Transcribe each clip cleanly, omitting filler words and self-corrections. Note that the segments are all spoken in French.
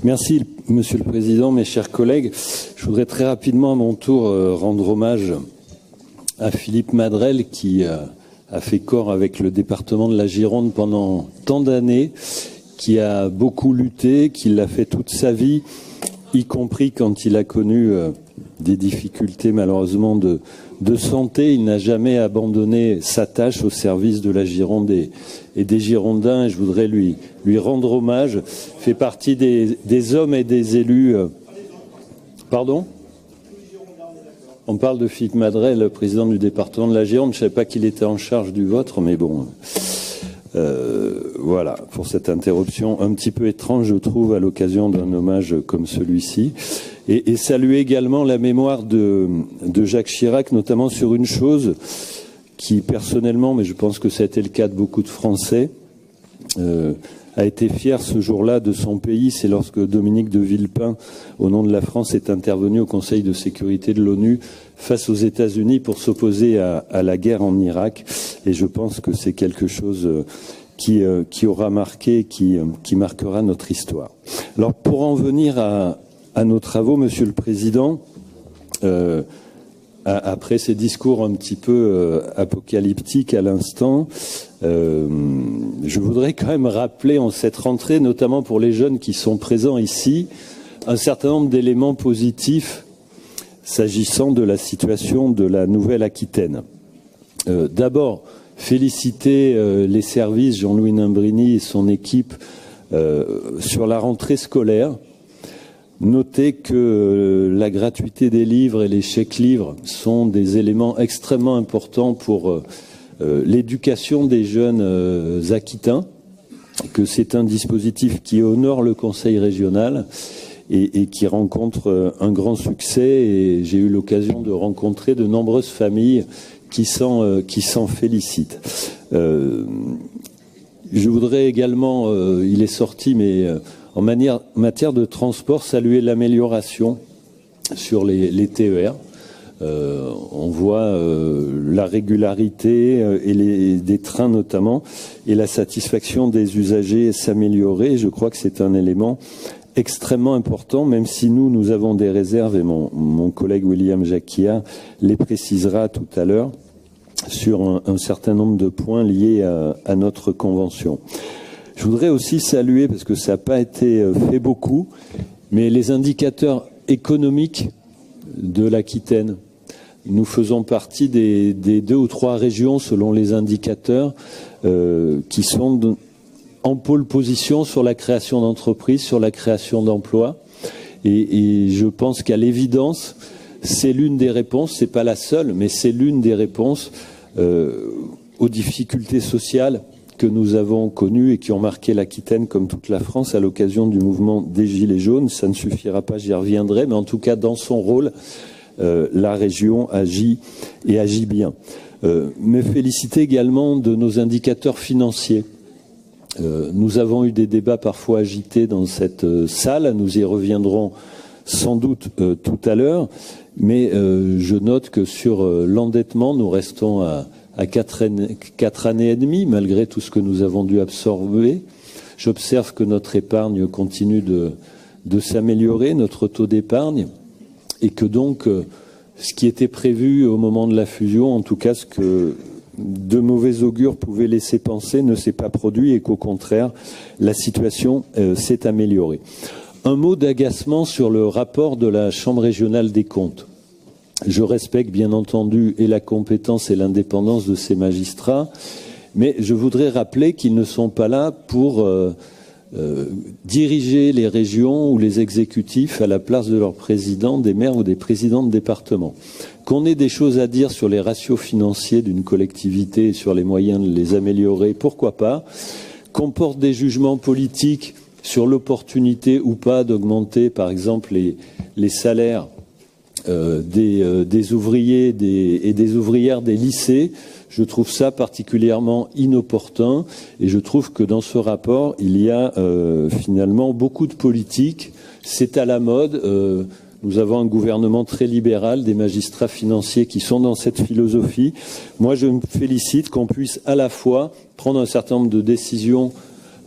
Merci, Monsieur le Président, mes chers collègues. Je voudrais très rapidement à mon tour rendre hommage à Philippe Madrelle qui a fait corps avec le département de la Gironde pendant tant d'années, qui a beaucoup lutté, qui l'a fait toute sa vie, y compris quand il a connu des difficultés malheureusement de santé. Il n'a jamais abandonné sa tâche au service de la Gironde et des Girondins. Et je voudrais lui rendre hommage. Il fait partie des hommes et des élus. Pardon ? On parle de Philippe Madrelle, président du département de la Gironde. Je ne savais pas qu'il était en charge du vôtre, mais bon. Voilà, pour cette interruption un petit peu étrange, je trouve, à l'occasion d'un hommage comme celui-ci. Et saluer également la mémoire de Jacques Chirac, notamment sur une chose qui, personnellement, mais je pense que ça a été le cas de beaucoup de Français, a été fier ce jour-là de son pays. C'est lorsque Dominique de Villepin, au nom de la France, est intervenu au Conseil de sécurité de l'ONU face aux États-Unis pour s'opposer à la guerre en Irak. Et je pense que c'est quelque chose qui aura marqué, qui marquera notre histoire. Alors, pour en venir à nos travaux, Monsieur le Président, après ces discours un petit peu apocalyptiques à l'instant, je voudrais quand même rappeler en cette rentrée, notamment pour les jeunes qui sont présents ici, un certain nombre d'éléments positifs s'agissant de la situation de la Nouvelle-Aquitaine. D'abord, féliciter les services, Jean-Louis Nimbrini et son équipe sur la rentrée scolaire. Notez que la gratuité des livres et les chèques livres sont des éléments extrêmement importants pour l'éducation des jeunes aquitains, que c'est un dispositif qui honore le Conseil régional et qui rencontre un grand succès. Et j'ai eu l'occasion de rencontrer de nombreuses familles qui s'en félicitent. Je voudrais également, il est sorti, mais en matière de transport, saluer l'amélioration sur les TER. On voit la régularité des trains notamment et la satisfaction des usagers s'améliorer. Je crois que c'est un élément extrêmement important, même si nous avons des réserves, et mon collègue William Jacquia les précisera tout à l'heure, sur un certain nombre de points liés à notre convention. Je voudrais aussi saluer, parce que ça n'a pas été fait beaucoup, mais les indicateurs économiques de l'Aquitaine. Nous faisons partie des 2 ou 3 régions, selon les indicateurs, qui sont en pôle position sur la création d'entreprises, sur la création d'emplois. Et je pense qu'à l'évidence, c'est l'une des réponses, c'est pas la seule, mais c'est l'une des réponses aux difficultés sociales que nous avons connues et qui ont marqué l'Aquitaine comme toute la France à l'occasion du mouvement des Gilets jaunes. Ça ne suffira pas, j'y reviendrai, mais en tout cas, dans son rôle, la région agit et agit bien. Me féliciter également de nos indicateurs financiers. Nous avons eu des débats parfois agités dans cette salle, nous y reviendrons sans doute tout à l'heure, mais je note que sur l'endettement, nous restons à 4 années et demie, malgré tout ce que nous avons dû absorber. J'observe que notre épargne continue de s'améliorer, notre taux d'épargne, et que donc ce qui était prévu au moment de la fusion, en tout cas ce que de mauvais augure pouvaient laisser penser, ne s'est pas produit et qu'au contraire, la situation s'est améliorée. Un mot d'agacement sur le rapport de la Chambre régionale des comptes. Je respecte bien entendu et la compétence et l'indépendance de ces magistrats, mais je voudrais rappeler qu'ils ne sont pas là pour diriger les régions ou les exécutifs à la place de leurs présidents, des maires ou des présidents de département. Qu'on ait des choses à dire sur les ratios financiers d'une collectivité et sur les moyens de les améliorer, pourquoi pas. Qu'on porte des jugements politiques sur l'opportunité ou pas d'augmenter, par exemple, les salaires des ouvriers et des ouvrières des lycées, je trouve ça particulièrement inopportun et je trouve que dans ce rapport, il y a finalement beaucoup de politique. C'est à la mode. Nous avons un gouvernement très libéral, des magistrats financiers qui sont dans cette philosophie. Moi, je me félicite qu'on puisse à la fois prendre un certain nombre de décisions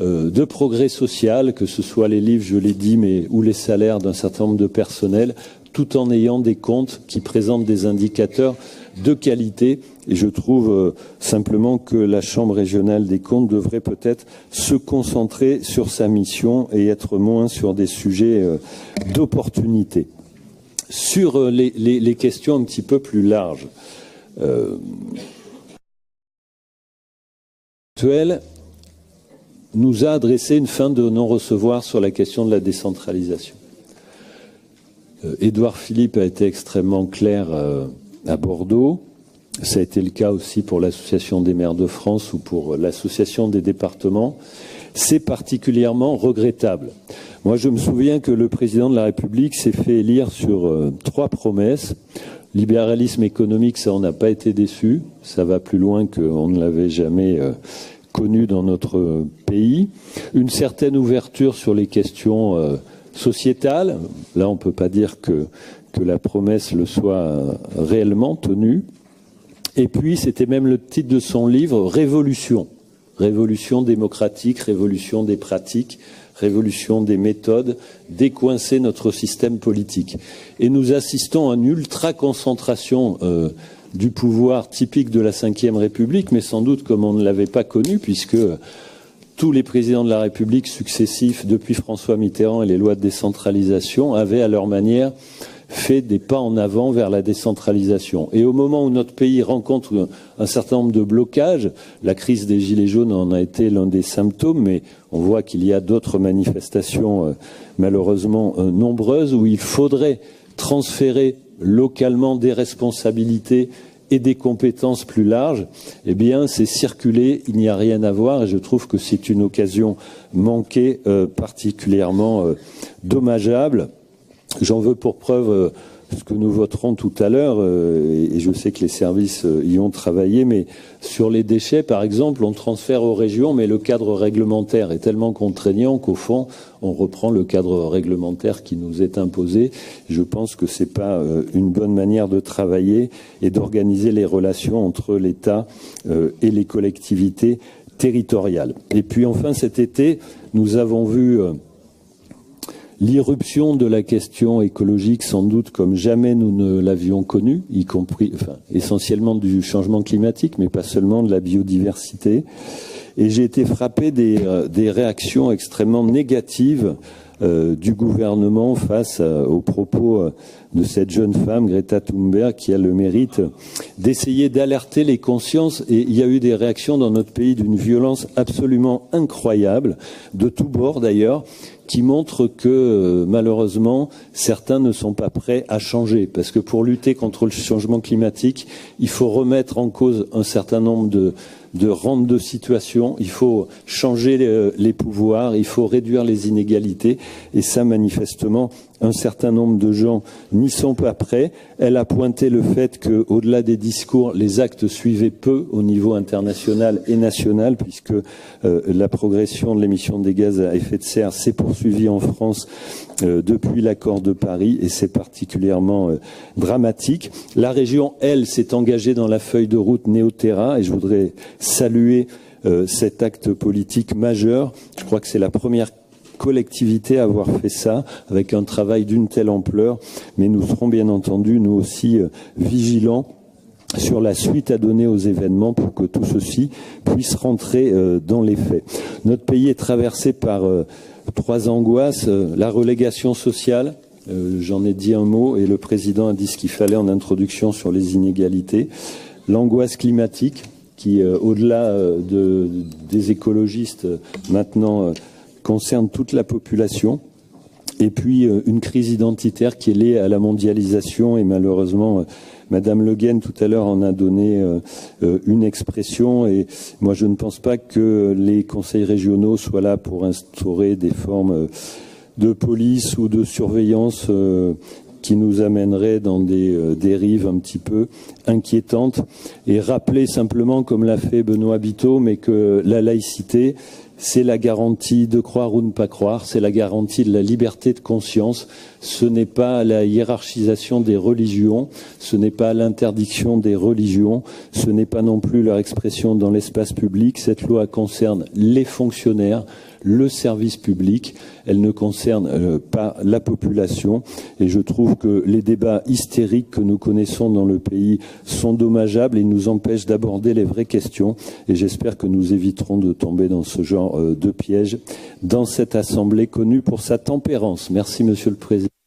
de progrès social, que ce soit les livres, je l'ai dit, ou les salaires d'un certain nombre de personnels, tout en ayant des comptes qui présentent des indicateurs de qualité. Et je trouve simplement que la Chambre régionale des comptes devrait peut-être se concentrer sur sa mission et être moins sur des sujets d'opportunité. Sur les questions un petit peu plus larges, nous a adressé une fin de non-recevoir sur la question de la décentralisation. Édouard Philippe a été extrêmement clair à Bordeaux. Ça a été le cas aussi pour l'Association des maires de France ou pour l'Association des départements. C'est particulièrement regrettable. Moi, je me souviens que le président de la République s'est fait élire sur 3 promesses. Libéralisme économique, ça, on n'a pas été déçu. Ça va plus loin qu'on ne l'avait jamais connu dans notre pays. Une certaine ouverture sur les questions sociétales. Là, on ne peut pas dire que la promesse le soit réellement tenue. Et puis, c'était même le titre de son livre, Révolution. Révolution démocratique, révolution des pratiques, révolution des méthodes, décoincer notre système politique. Et nous assistons à une ultra-concentration du pouvoir typique de la Ve République, mais sans doute comme on ne l'avait pas connu, puisque tous les présidents de la République successifs, depuis François Mitterrand et les lois de décentralisation, avaient à leur manière fait des pas en avant vers la décentralisation. Et au moment où notre pays rencontre un certain nombre de blocages, la crise des Gilets jaunes en a été l'un des symptômes, mais on voit qu'il y a d'autres manifestations malheureusement nombreuses où il faudrait transférer localement des responsabilités et des compétences plus larges. Eh bien, c'est circuler, il n'y a rien à voir, et je trouve que c'est une occasion manquée particulièrement dommageable. J'en veux pour preuve ce que nous voterons tout à l'heure, et je sais que les services y ont travaillé, mais sur les déchets, par exemple, on transfère aux régions, mais le cadre réglementaire est tellement contraignant qu'au fond, on reprend le cadre réglementaire qui nous est imposé. Je pense que c'est pas une bonne manière de travailler et d'organiser les relations entre l'État et les collectivités territoriales. Et puis enfin, cet été, nous avons vu l'irruption de la question écologique, sans doute comme jamais nous ne l'avions connue, y compris, essentiellement du changement climatique, mais pas seulement de la biodiversité. Et j'ai été frappé des réactions extrêmement négatives du gouvernement face aux propos de cette jeune femme, Greta Thunberg, qui a le mérite d'essayer d'alerter les consciences. Et il y a eu des réactions dans notre pays d'une violence absolument incroyable, de tous bords d'ailleurs, qui montre que malheureusement certains ne sont pas prêts à changer, parce que pour lutter contre le changement climatique, il faut remettre en cause un certain nombre de rentes de situation, il faut changer les pouvoirs, il faut réduire les inégalités, et ça manifestement un certain nombre de gens n'y sont pas prêts. Elle a pointé le fait qu'au-delà des discours, les actes suivaient peu au niveau international et national, puisque la progression de l'émission des gaz à effet de serre s'est poursuivie en France depuis l'accord de Paris, et c'est particulièrement dramatique. La région, elle, s'est engagée dans la feuille de route Néoterra, et je voudrais saluer cet acte politique majeur. Je crois que c'est la première collectivité à avoir fait ça, avec un travail d'une telle ampleur, mais nous serons bien entendu, nous aussi, vigilants sur la suite à donner aux événements pour que tout ceci puisse rentrer dans les faits. Notre pays est traversé par 3 angoisses, la relégation sociale, j'en ai dit un mot, et le président a dit ce qu'il fallait en introduction sur les inégalités, l'angoisse climatique, qui, au-delà des écologistes, maintenant concerne toute la population, et puis une crise identitaire qui est liée à la mondialisation, et malheureusement Madame Le Guen tout à l'heure en a donné une expression, et moi je ne pense pas que les conseils régionaux soient là pour instaurer des formes de police ou de surveillance qui nous amèneraient dans des dérives un petit peu inquiétantes, et rappeler simplement, comme l'a fait Benoît Biteau, mais que la laïcité, c'est la garantie de croire ou ne pas croire, c'est la garantie de la liberté de conscience, ce n'est pas la hiérarchisation des religions, ce n'est pas l'interdiction des religions, ce n'est pas non plus leur expression dans l'espace public. Cette loi concerne les fonctionnaires, le service public, elle ne concerne pas la population. Et je trouve que les débats hystériques que nous connaissons dans le pays sont dommageables et nous empêchent d'aborder les vraies questions. Et j'espère que nous éviterons de tomber dans ce genre de piège dans cette Assemblée connue pour sa tempérance. Merci, Monsieur le Président.